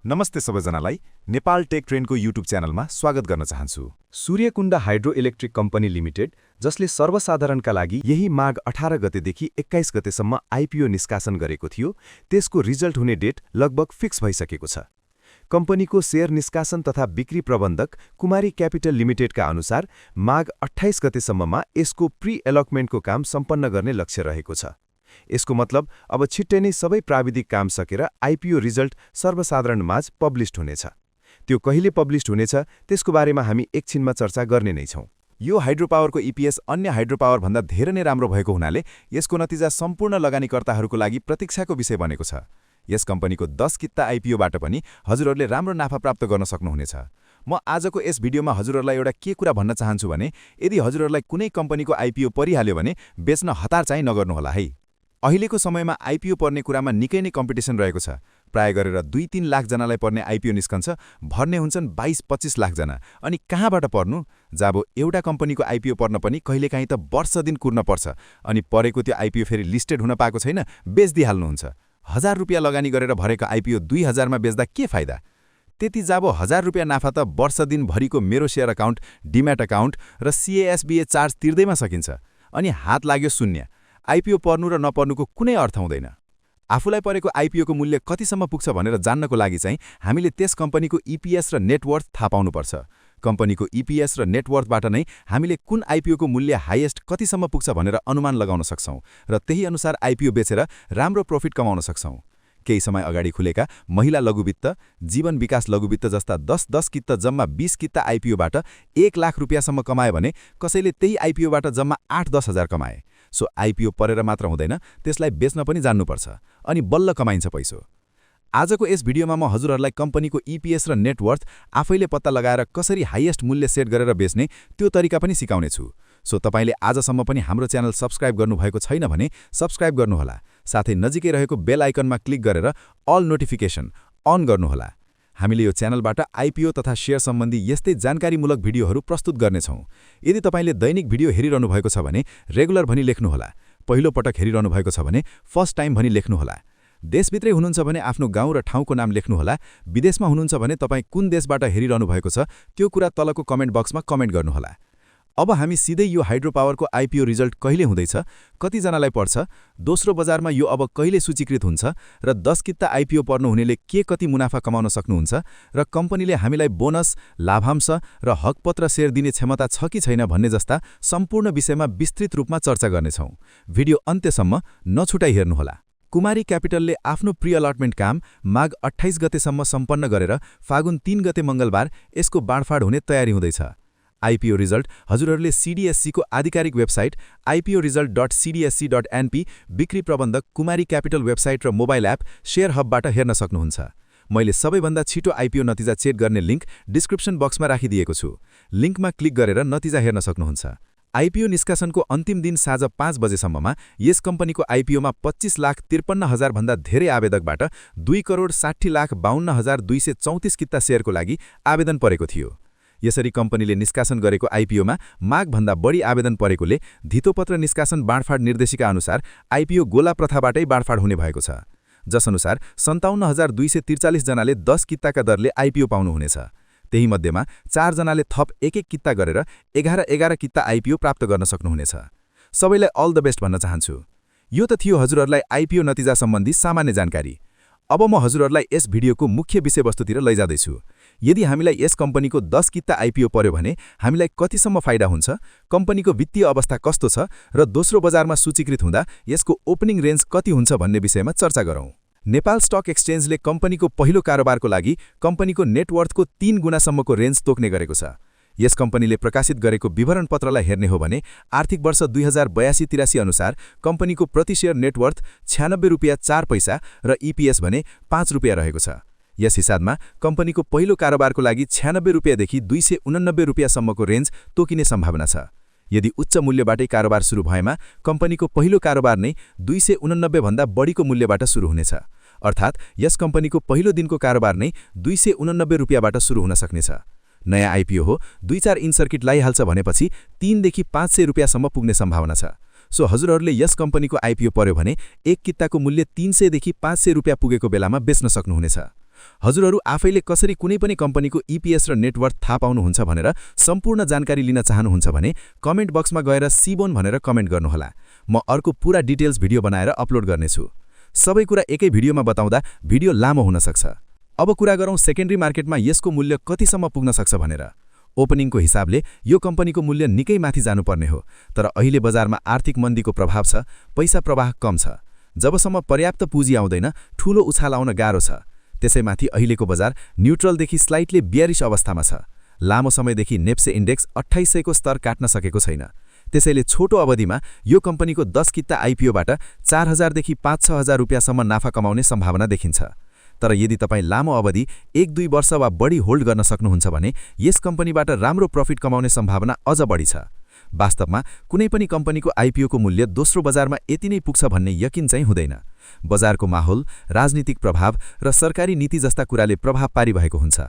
नमस्ते सबैजनालाई Nepal take ट्रेन्डको YouTube च्यानलमा स्वागत गर्न चाहन्छु। Suryakund hydro electric company limited, जसले सर्वसाधारणका लागि यही माघ 18 गतेदेखि 21 गतेसम्म आइपिओ निष्कासन गरेको थियो, त्यसको रिजल्ट हुने डेट लगभग फिक्स भइसकेको छ। कम्पनीको शेयर निष्कासन तथा बिक्री प्रबन्धक कुमारी क्यापिटल लिमिटेडका अनुसार माघ 28 गतेसम्ममा यसको प्री एलॉटमेन्टको काम सम्पन्न गर्ने लक्ष्य रहेको छ। यसको मतलब अब छिट्टै नै सबै प्राविधिक काम सकेर आइपिओ रिजल्ट सर्वसाधारणमाझ पब्लिस्ड हुनेछ। त्यो कहिले पब्लिस्ड हुनेछ त्यसको बारेमा हामी एकछिनमा चर्चा गर्ने नै छौं। यो हाइड्रो पावरको इपिएस अन्य हाइड्रो पावर भन्दा धेरै नै राम्रो भएको हुनाले यसको नतिजा सम्पूर्ण लगानीकर्ताहरूको लागि प्रतीक्षाको विषय बनेको छ। यस कम्पनीको 10 किता आइपिओबाट पनि हजुरहरूले राम्रो नाफा प्राप्त गर्न सक्नुहुनेछ। म आजको यस भिडियोमा हजुरहरूलाई एउटा के कुरा भन्न चाहन्छु भने, यदि हजुरहरूलाई कुनै कम्पनीको आइपिओ परिहाल्यो भने बेच्न हतार चाहिँ नगर्नुहोला है। अहिलेको समयमा आइपिओ पर्ने कुरामा निकै नै कम्पिटिसन रहेको छ। प्राय गरेर 2-3 लाख जनालाई पर्ने आइपिओ निस्कन्छ, भर्ने हुन्छन् 22-25 लाख जना। अनि कहाँबाट पर्नु? जब एउटा कम्पनीको आइपिओ पर्न पनि कहिलेकाहीँ त वर्ष दिन कुर्न पर्छ, अनि परेको त्यो आइपिओ फेरि लिस्टेड हुन पाएको छैन, बेच्दिहाल्नुहुन्छ। 1000 रुपियाँ लगानी गरेर भरेको आइपिओ 2000 मा बेच्दा के फाइदा? त्यति जब 1000 रुपियाँ नाफा त वर्ष दिनभरिको मेरो शेयर अकाउन्ट, डिम्याट अकाउन्ट र सिएएसबिए चार्ज तिर्दैमा सकिन्छ, अनि हात लाग्यो शून्य। आइपिओ पर्नु र नपर्नुको कुनै अर्थ हुँदैन। आफूलाई परेको आइपिओको मूल्य कतिसम्म पुग्छ भनेर जान्नको लागि चाहिँ हामीले त्यस कम्पनीको इपिएस र नेटवर्थ थाहा पाउनुपर्छ। कम्पनीको इपिएस र नेटवर्थबाट नै हामीले कुन आइपिओको मूल्य हाईएस्ट कतिसम्म पुग्छ भनेर अनुमान लगाउन सक्छौं र त्यही अनुसार आइपिओ बेचेर राम्रो प्रॉफिट कमाउन सक्छौं। केही समय अगाडि खुलेका महिला लघुवित्त, जीवन विकास लघुवित्त जस्ता 10-10 किता जम्मा 20 किता आइपिओबाट 1 लाख रुपियाँसम्म कमायो भने कसैले त्यही आइपिओबाट जम्मा 8-10 हजार कमाए। सो आइपिओ परेर मात्र हुँदैन, त्यसलाई बेच्न पनि जान्नुपर्छ, अनि बल्ल कमाइन्छ पैसो। आजको यस भिडियोमा म हजुरहरूलाई कम्पनीको इपिएस र नेटवर्थ आफैले पत्ता लगाएर कसरी हाईएस्ट मूल्य सेट गरेर बेच्ने त्यो तरिका पनि सिकाउने छु। सो तपाईले आजसम्म पनि हाम्रो च्यानल सब्स्क्राइब गर्नुभएको छैन भने सब्स्क्राइब गर्नुहोला, साथै नजिकै रहेको बेल आइकनमा क्लिक गरेर अल नोटिफिकेसन अन गर्नुहोला। हामीले यो च्यानलबाट आइपिओ तथा शेयर सम्बन्धी यस्तै जानकारीमूलक भिडियोहरू प्रस्तुत गर्नेछौँ। यदि तपाईले दैनिक भिडियो हेरिरहनु भएको छ भने रेगुलर भनी लेख्नुहोला, पहिलो पटक हेरिरहनु भएको छ भने फर्स्ट टाइम भनी लेख्नुहोला, देशभित्रै हुनुहुन्छ भने आफ्नो गाउँ र ठाउँको नाम लेख्नुहोला, विदेशमा हुनुहुन्छ भने तपाईँ कुन देशबाट हेरिरहनु भएको छ त्यो कुरा तलको कमेन्ट बक्समा कमेन्ट गर्नुहोला। अब हामी सिधै यो हाइड्रो पावरको आइपिओ रिजल्ट कहिले हुँदैछ, कतिजनालाई पर्छ, दोस्रो बजारमा यो अब कहिले सूचीकृत हुन्छ र 10 किता आइपिओ पर्नु हुनेले के कति मुनाफा कमाउन सक्नुहुन्छ र कम्पनीले हामीलाई बोनस, लाभांश र हकपत्र शेयर दिने क्षमता छ कि छैन भन्ने जस्ता सम्पूर्ण विषयमा विस्तृत रूपमा चर्चा गर्नेछौँ। भिडियो अन्त्यसम्म नछुटाई हेर्नुहोला। कुमारी क्यापिटलले आफ्नो प्री अलॉटमेन्ट काम माघ 28 गतेसम्म सम्पन्न गरेर फागुन 3 गते मंगलबार यसको बाँडफाँड हुने तयारी हुँदैछ। आइपिओ रिजल्ट हजुरहरूले सिडिएससीको आधिकारिक वेबसाइट iporesult.cdsc.np, बिक्री प्रबन्धक कुमारी क्यापिटल वेबसाइट र मोबाइल एप शेयर हबबाट हेर्न सक्नुहुन्छ। मैले सबैभन्दा छिटो आइपिओ नतिजा चेक गर्ने लिङ्क डिस्क्रिप्सन बक्समा राखिदिएको छु। लिङ्कमा क्लिक गरेर नतिजा हेर्न सक्नुहुन्छ। आइपिओ निष्कासनको अन्तिम दिन साँझ 5 बजेसम्ममा यस कम्पनीको आइपिओमा 25,53,000 भन्दा धेरै आवेदकबाट 2,60,52,234 किता शेयरको लागि आवेदन परेको थियो। यसरी कम्पनीले निष्कासन गरेको आइपिओमा माघभन्दा बढी आवेदन परेकोले धितोपत्र निष्कासन बाँडफाँड निर्देशिका अनुसार आइपिओ गोला प्रथाबाटै बाँडफाँड हुने भएको छ, जसअनुसार 57,243 जनाले 10 किताका दरले आइपिओ पाउनुहुनेछ। त्यही मध्येमा 4 जनाले थप 1-1 किता गरेर 11-11 किता आइपिओ प्राप्त गर्न सक्नुहुनेछ। सबैलाई अल द बेस्ट भन्न चाहन्छु। यो त थियो हजुरहरूलाई आइपिओ नतिजा सम्बन्धी सामान्य जानकारी। अब म हजुरहरूलाई यस भिडियोको मुख्य विषयवस्तुतिर लैजाँदैछु। यदि हामीलाई यस कम्पनीको 10 किता आइपिओ पर्यो भने हामीलाई कतिसम्म फाइदा हुन्छ, कम्पनीको वित्तीय अवस्था कस्तो छ र दोस्रो बजारमा सूचीकृत हुँदा यसको ओपनिङ रेन्ज कति हुन्छ भन्ने विषयमा चर्चा गरौँ। नेपाल स्टक एक्सचेन्जले कम्पनीको पहिलो कारोबारको लागि कम्पनीको नेटवर्थको 3 गुणासम्मको रेन्ज तोक्ने गरेको छ। यस कम्पनीले प्रकाशित गरेको विवरण पत्रलाई हेर्ने हो भने आर्थिक वर्ष 2082-83 अनुसार कम्पनीको प्रति शेयर नेटवर्थ 96 रुपियाँ 4 पैसा र इपिएस भने 5 रुपियाँ रहेको छ। यस हिसाबमा कम्पनीको पहिलो कारोबारको लागि 96 रुपियाँदेखि 289 रुपियाँसम्मको रेन्ज तोकिने सम्भावना छ। यदि उच्च मूल्यबाटै कारोबार सुरु भएमा कम्पनीको पहिलो कारोबार नै 289 भन्दा बढीको मूल्यबाट सुरु हुनेछ, अर्थात् यस कम्पनीको पहिलो दिनको कारोबार नै 289 रुपियाँबाट सुरु हुन सक्नेछ। नयाँ आइपिओ हो, 2-4 इन सर्किट लाइहाल्छ भनेपछि 3 देखि 500 रुपियाँसम्म पुग्ने सम्भावना छ। सो हजुरहरूले यस कम्पनीको आइपिओ पर्यो भने 1 किताको मूल्य 300 देखि 500 रुपियाँ पुगेको बेलामा बेच्न सक्नुहुनेछ। हजुरहरू आफैले कसरी कुनै पनि कम्पनीको EPS र नेटवर्थ थाहा पाउनुहुन्छ भनेर सम्पूर्ण जानकारी लिन चाहनुहुन्छ भने कमेन्ट बक्समा गएर सिबोन भनेर कमेन्ट गर्नुहोला। म अर्को पूरा डिटेल्स भिडियो बनाएर अपलोड गर्नेछु। सबै कुरा एकै भिडियोमा बताउँदा भिडियो लामो हुन सक्छ। अब कुरा गरौँ सेकेन्डरी मार्केटमा यसको मूल्य कतिसम्म पुग्न सक्छ भनेर। ओपनिङको हिसाबले यो कम्पनीको मूल्य निकै माथि जानुपर्ने हो, तर अहिले बजारमा आर्थिक मन्दीको प्रभाव छ, पैसा प्रवाह कम छ। जबसम्म पर्याप्त पुँजी आउँदैन, ठूलो उछाल आउन गाह्रो छ। त्यसैमाथि अहिलेको बजार न्युट्रलदेखि स्लाइटली बियरिश अवस्थामा छ। लामो समयदेखि नेप्से इन्डेक्स 2800 को स्तर काट्न सकेको छैन। त्यसैले छोटो अवधिमा यो कम्पनीको 10 किता आइपिओबाट 4000 देखि 5-6000 रुपियाँसम्म नाफा कमाउने सम्भावना देखिन्छ। तर यदि तपाईँ लामो अवधि 1-2 वर्ष वा बढी होल्ड गर्न सक्नुहुन्छ भने यस कम्पनीबाट राम्रो प्रफिट कमाउने सम्भावना अझ बढी छ। वास्तवमा कुनै पनि कम्पनीको आइपिओको मूल्य दोस्रो बजारमा यति नै पुग्छ भन्ने यकिन चाहिँ हुँदैन। बजारको माहौल, राजनीतिक प्रभाव र सरकारी नीति जस्ता कुराले प्रभाव पारिरहेको हुन्छ।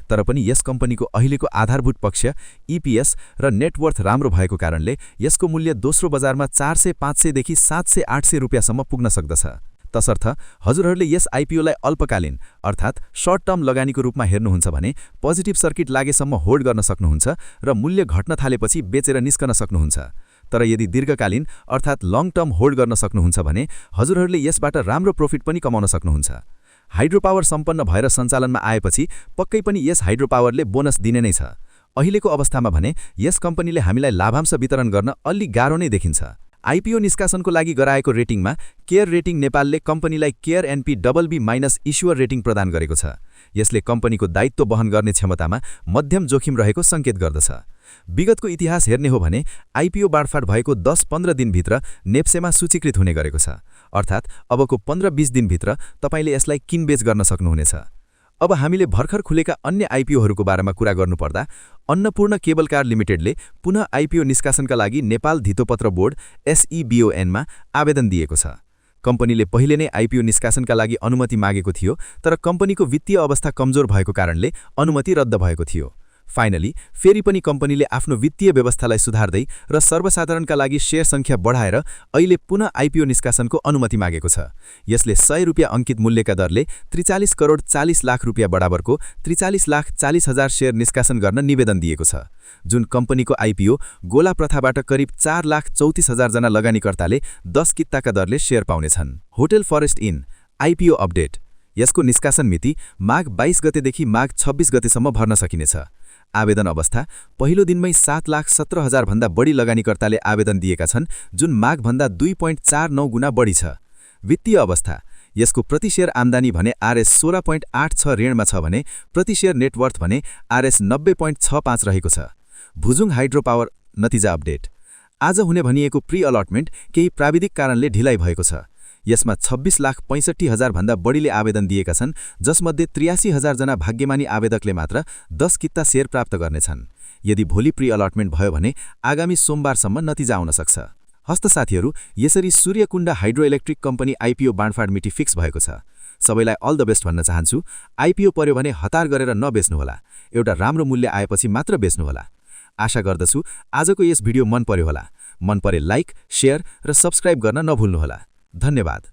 तर पनि यस कम्पनीको अहिलेको आधारभूत पक्ष EPS र नेटवर्थ राम्रो भएको कारणले यसको मूल्य दोस्रो बजारमा 400-500 देखि 700-800 रुपियाँसम्म पुग्न सक्दछ। तसर्थ हजुरहरूले यस आइपिओलाई अल्पकालीन अर्थात् सर्ट टर्म लगानीको रूपमा हेर्नुहुन्छ भने पोजिटिभ सर्किट लागेसम्म होल्ड गर्न सक्नुहुन्छ र मूल्य घट्न थालेपछि बेचेर निस्कन सक्नुहुन्छ। तर यदि दीर्घकालीन अर्थात् लङ टर्म होल्ड गर्न सक्नुहुन्छ भने हजुरहरूले यसबाट राम्रो प्रफिट पनि कमाउन सक्नुहुन्छ। हाइड्रो पावर सम्पन्न भएर सञ्चालनमा आएपछि पक्कै पनि यस हाइड्रो पावरले बोनस दिने नै छ। अहिलेको अवस्थामा भने यस कम्पनीले हामीलाई लाभांश वितरण गर्न अलि गाह्रो नै देखिन्छ। आइपिओ निष्कासनको लागि गराएको रेटिङमा केयर रेटिङ नेपालले कम्पनीलाई केयर एनपी BB- इस्युअर रेटिङ प्रदान गरेको छ। यसले कम्पनीको दायित्व वहन गर्ने क्षमतामा मध्यम जोखिम रहेको सङ्केत गर्दछ। विगतको इतिहास हेर्ने हो भने आइपिओ बाँडफाँड भएको 10-15 दिनभित्र नेप्सेमा सूचीकृत हुने गरेको छ। अर्थात् अबको 15-20 दिनभित्र तपाईले यसलाई किनबेच गर्न सक्नुहुनेछ। अब हामीले भर्खर खुलेका अन्य आइपिओहरूको बारेमा कुरा गर्नुपर्दा अन्नपूर्ण केबल कार लिमिटेडले पुनः आइपिओ निष्कासनका लागि नेपाल धितोपत्र बोर्ड SEBON मा आवेदन दिएको छ। कम्पनीले पहिले नै आइपिओ निष्कासनका लागि अनुमति मागेको थियो, तर कम्पनीको वित्तीय अवस्था कमजोर भएको कारणले अनुमति रद्द भएको थियो। फाइनली फेरि पनि कम्पनीले आफ्नो वित्तीय व्यवस्थालाई सुधार्दै र सर्वसाधारणका लागि शेयर सङ्ख्या बढाएर अहिले पुनः आइपिओ निष्कासनको अनुमति मागेको छ। यसले 100 रुपियाँ अङ्कित मूल्यका दरले 43 करोड 40 लाख रुपियाँ बराबरको 43,40,000 शेयर निष्कासन गर्न निवेदन दिएको छ। जुन कम्पनीको आइपिओ गोला प्रथाबाट करिब 4,34,000 जना लगानीकर्ताले 10 किताका दरले शेयर पाउनेछन्। Hotel forest in IPO update. यसको निष्कासन मिति माघ 22 गतेदेखि माघ 26 गतेसम्म भर्न सकिनेछ। आवेदन अवस्था पहिलो दिनमै 7,17,000 भन्दा बढी लगानीकर्ताले आवेदन दिएका छन्, जुन माघभन्दा 2.49 गुणा बढी छ। वित्तीय अवस्था यसको प्रति शेयर आम्दानी भने RS 16.86 ऋणमा छ भने प्रति शेयर नेटवर्थ भने RS 90.65 रहेको छ। भुजुङ हाइड्रो पावर नतिजा अपडेट। आज हुने भनिएको प्री अलटमेन्ट केही प्राविधिक कारणले ढिलाइ भएको छ। यसमा 26,65,000 भन्दा बढीले आवेदन दिएका छन्, जसमध्ये 83,000 जना भाग्यमानी आवेदकले मात्र 10 किता शेयर प्राप्त गर्नेछन्। यदि भोलि प्री अलटमेन्ट भयो भने आगामी सोमबारसम्म नतिजा आउन सक्छ। हस्त साथीहरू, यसरी Suryakunda hydro electric company IPO बाँडफाँड मिति फिक्स भएको छ। सबैलाई अल द बेस्ट भन्न चाहन्छु। आइपिओ पर्यो भने हतार गरेर नबेच्नुहोला, एउटा राम्रो मूल्य आएपछि मात्र बेच्नुहोला। आशा गर्दछु आजको यस भिडियो मन पर्यो होला। मन परे लाइक, शेयर र सब्स्क्राइब गर्न नभुल्नुहोला। धन्यवाद।